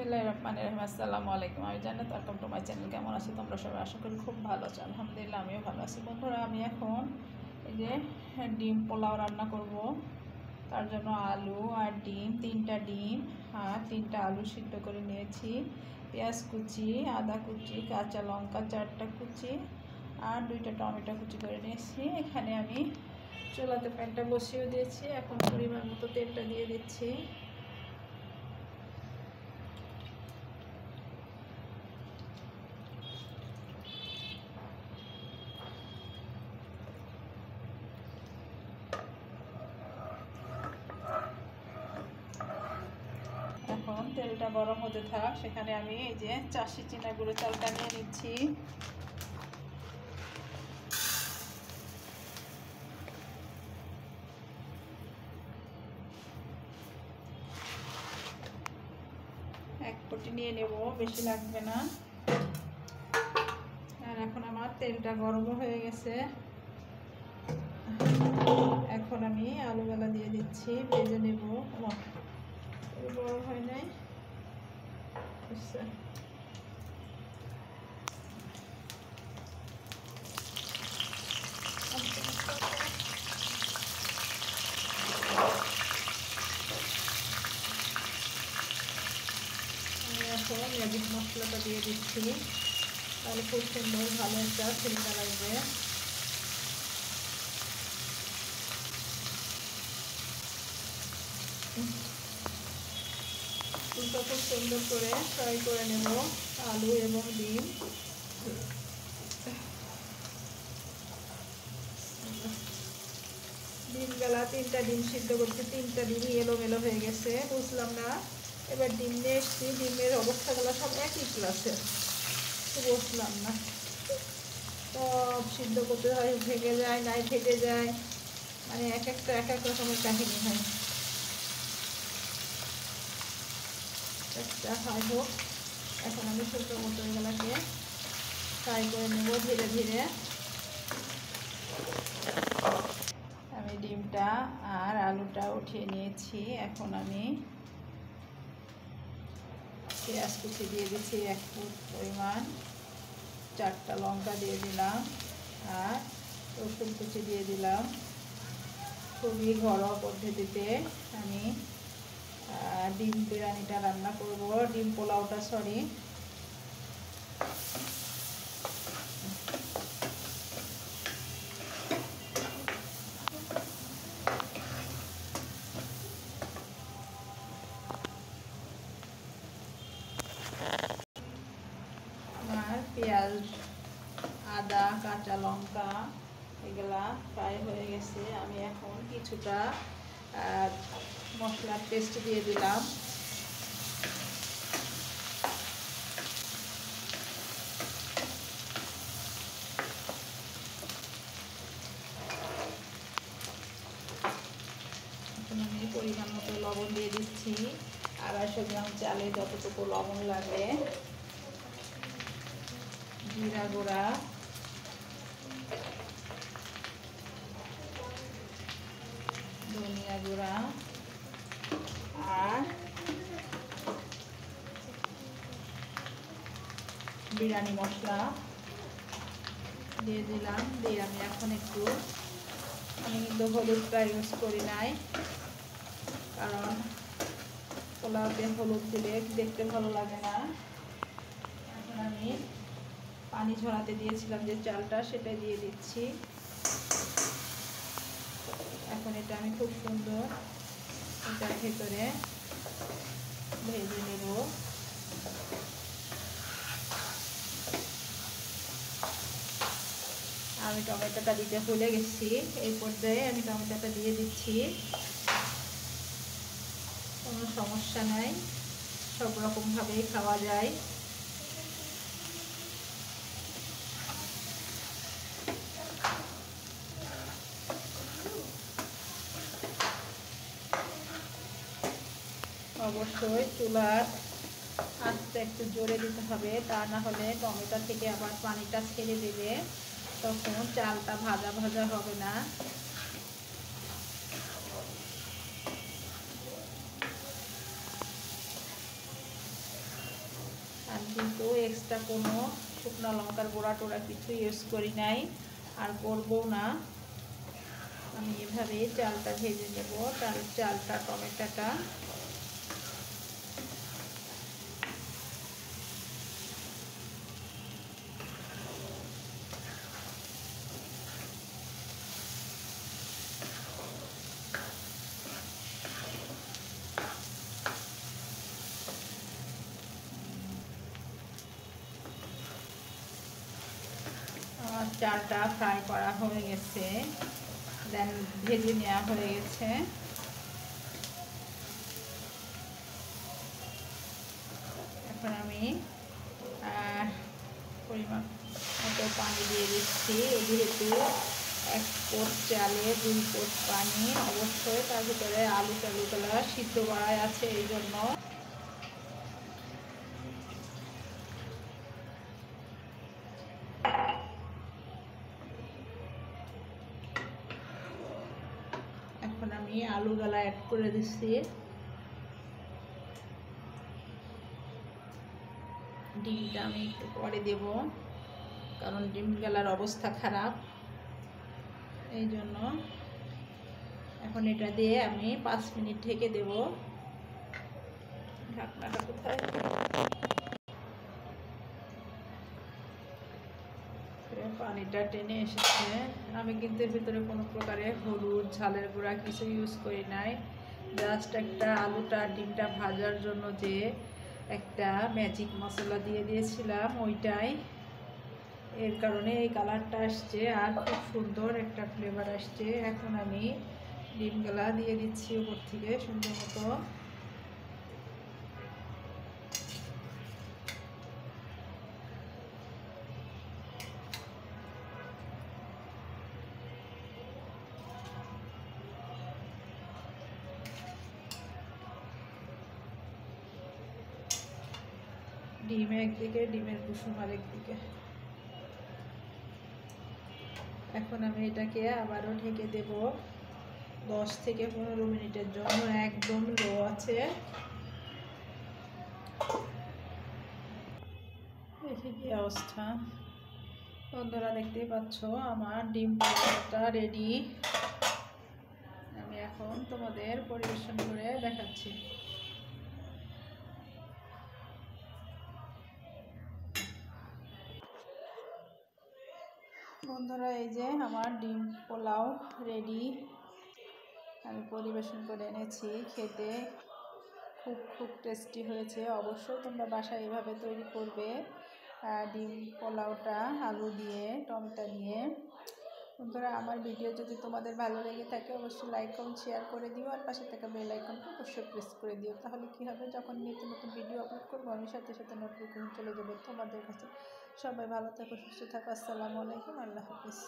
বিসমিল্লাহির রহমানির রহিম। আসসালামু আলাইকুম। আমি জান্নাত, ওয়েলকাম টু মাই চ্যানেল। কেমন আছো তোমরা সবাই? আশা করি খুব ভালো আছো। আলহামদুলিল্লাহ আমিও ভালো আছি। বন্ধুরা, আমি এখন এই যে ডিম পোলাও রান্না করব। তার জন্য আলু আর ডিম, 3টা ডিম আর 3টা আলু সিদ্ধ করে নিয়েছি। পেঁয়াজ কুচি, আদা কুচি, কাঁচা লঙ্কা 4টা কুচি আর 2টা টমেটো কুচি করে নিয়েছি। এখানে আমি চুলাতে প্যানটা বসিয়ে দিয়েছি। এখন পরিমাণ মতো তেলটা দিয়ে দিচ্ছি। এখন তেলটা গরম হতে থাক, সেখানে আমি এই যে চাষি চিনা গুঁড়ো চালটা নিয়ে নিচ্ছি। এক কোটি নিয়ে নেব, বেশি লাগবে না। আর এখন আমার তেলটা গরম হয়ে গেছে। এখন আমি আলুগুলা দিয়ে দিচ্ছি, ভেজে নেব। বড় হয় নাই, আমি এখন ম্যাজিক মশলাটা দিয়ে দিচ্ছি, তাহলে খুব সুন্দর ভালো একটা ফ্লেভার আসবে। ফুলটা খুব সুন্দর করে ফ্রাই করে নেব, আলু এবং ডিম। ডিমগুলা 3টা ডিম সিদ্ধ করছি, 3টা ডিমই এলোমেলো হয়ে গেছে, বুঝলাম না। এবার ডিম নিয়ে এসছি, ডিমের অবস্থাগুলো সব একই ক্লাসে, বুঝলাম না। সব সিদ্ধ করতে হয়, ভেঙে যায়, নাই ফেটে যায়, মানে এক এক রকমের কাহিনী হয়। একটা হয় হোক, এখন আমি ছোটো মতো এগুলাকে ফ্রাই করে নেব ধীরে ধীরে। আমি ডিমটা আর আলুটা উঠিয়ে নিয়েছি। এখন আমি পেঁয়াজ কুচি দিয়ে দিচ্ছি 1 ফুট পরিমাণ, 4টা লঙ্কা দিয়ে দিলাম আর রসুন কুচি দিয়ে দিলাম। খুবই ঘরোয়া পদ্ধতিতে আমি ডিম বিরিয়ানিটা রান্না করব, ডিম পোলাওটা, সরি। আর পেঁয়াজ, আদা, কাঁচা লঙ্কা এগুলা ফ্রাই হয়ে গেছে। আমি এখন কিছুটা মশলার পেস্ট দিয়ে দিলাম। এখন আমি পরিমাণ মতো লবণ দিয়ে দিচ্ছি, 250 গ্রাম চালে যতটুকু লবণ লাগে। জিরা গুঁড়া, ধনিয়া গুঁড়া আর বিরিয়ানি মশলা দিয়ে দিলাম। দিয়ে আমি এখন আমি কিন্তু হলুদটা ইউজ করি নাই, কারণ পোলাওতে হলুদ দিলে দেখতে ভালো লাগে না। এখন আমি পানি ঝরাতে দিয়েছিলাম যে চালটা, সেটা দিয়ে দিচ্ছি। এখন এটা আমি খুব সুন্দর এটার ভেতরে ভেজে নেব। আমি টমেটোটা দিতে ভুলে গেছি, এই পর্যায়ে আমি টমেটোটা দিয়ে দিচ্ছি। কোনো সমস্যা নাই, সব রকমভাবেই খাওয়া যায়। অবশ্যই চুলার আঁচটা একটু জোরে দিতে হবে, তা না হলে টমেটো থেকে আবার পানিটা ছেড়ে দেবে, তখন চালটা ভাজা ভাজা হবে না। আমি কিন্তু এক্সট্রা কোনো শুকনো লঙ্কার গুঁড়া টোড়া কিছু ইউজ করি নাই, আর করবো না। আমি এভাবে চালটা ভেজে নেব, চালটা টমেটোটা। আমার চালটা ফ্রাই করা হয়ে গেছে, দেন ভেজে নেওয়া হয়ে গেছে। এখন আমি পরিমাণ মতো পানি দিয়ে দিচ্ছি। যেহেতু 1 কোট চালে 2 কোট পানি, অবশ্যই তার ভিতরে আলু টালুগুলো সিদ্ধ করাই আছে, এই জন্য। এখন আমি আলুগুলো অ্যাড করে দিচ্ছি। ডিমটা আমি একটু পরে দেব, কারণ ডিমগুলার অবস্থা খারাপ, এই জন্য। এখন এটা দিয়ে আমি 5 মিনিট ঢেকে দেব। ঢাকনাটা কোথায়? পানিটা টেনে এসেছে। আমি কিন্তু এর ভিতরে কোনো প্রকারে হলুদ, ঝালের গুঁড়া কিছু ইউজ করি নাই। জাস্ট একটা আলুটা ডিমটা ভাজার জন্য যে একটা ম্যাজিক মশলা দিয়ে দিয়েছিলাম, ওইটাই। এর কারণে এই কালারটা আসছে, আর খুব সুন্দর একটা ফ্লেভার আসছে। এখন আমি ডিমগুলা দিয়ে দিচ্ছি উপর থেকে সুন্দর মতো। ডিম একদিকে, ডিমের কুসুম আরেকদিকে। এখন আমি এটাকে আবারও ঢেকে দেব 10 থেকে 15 মিনিটের জন্য, একদম লো আছে। দেখি কি অবস্থা। বন্ধুরা দেখতেই পাচ্ছ আমার ডিম পোলাওটা রেডি। আমি এখন তোমাদের পরিবেশন করে দেখাচ্ছি। বন্ধুরা এই যে আমার ডিম পোলাও রেডি, আমি পরিবেশন করে এনেছি। খেতে খুব টেস্টি হয়েছে। অবশ্যই তোমরা বাসায় এভাবে তৈরি করবে ডিম পোলাওটা আলু দিয়ে, টমেটো দিয়ে। বন্ধুরা আমার ভিডিও যদি তোমাদের ভালো লেগে থাকে অবশ্যই লাইক কমেন্ট শেয়ার করে দিও, আর পাশে থাকা বেল আইকনটা অবশ্যই প্রেস করে দিও। তাহলে কি হবে, যখন নতুন নতুন ভিডিও আপলোড করবো আমি সাথে সাথে নোটিফিকেশন চলে যাবে তোমাদের কাছে। সবাই ভালো থাকো, সুস্থ থাকো। আসসালামু আলাইকুম, আল্লাহ হাফিজ।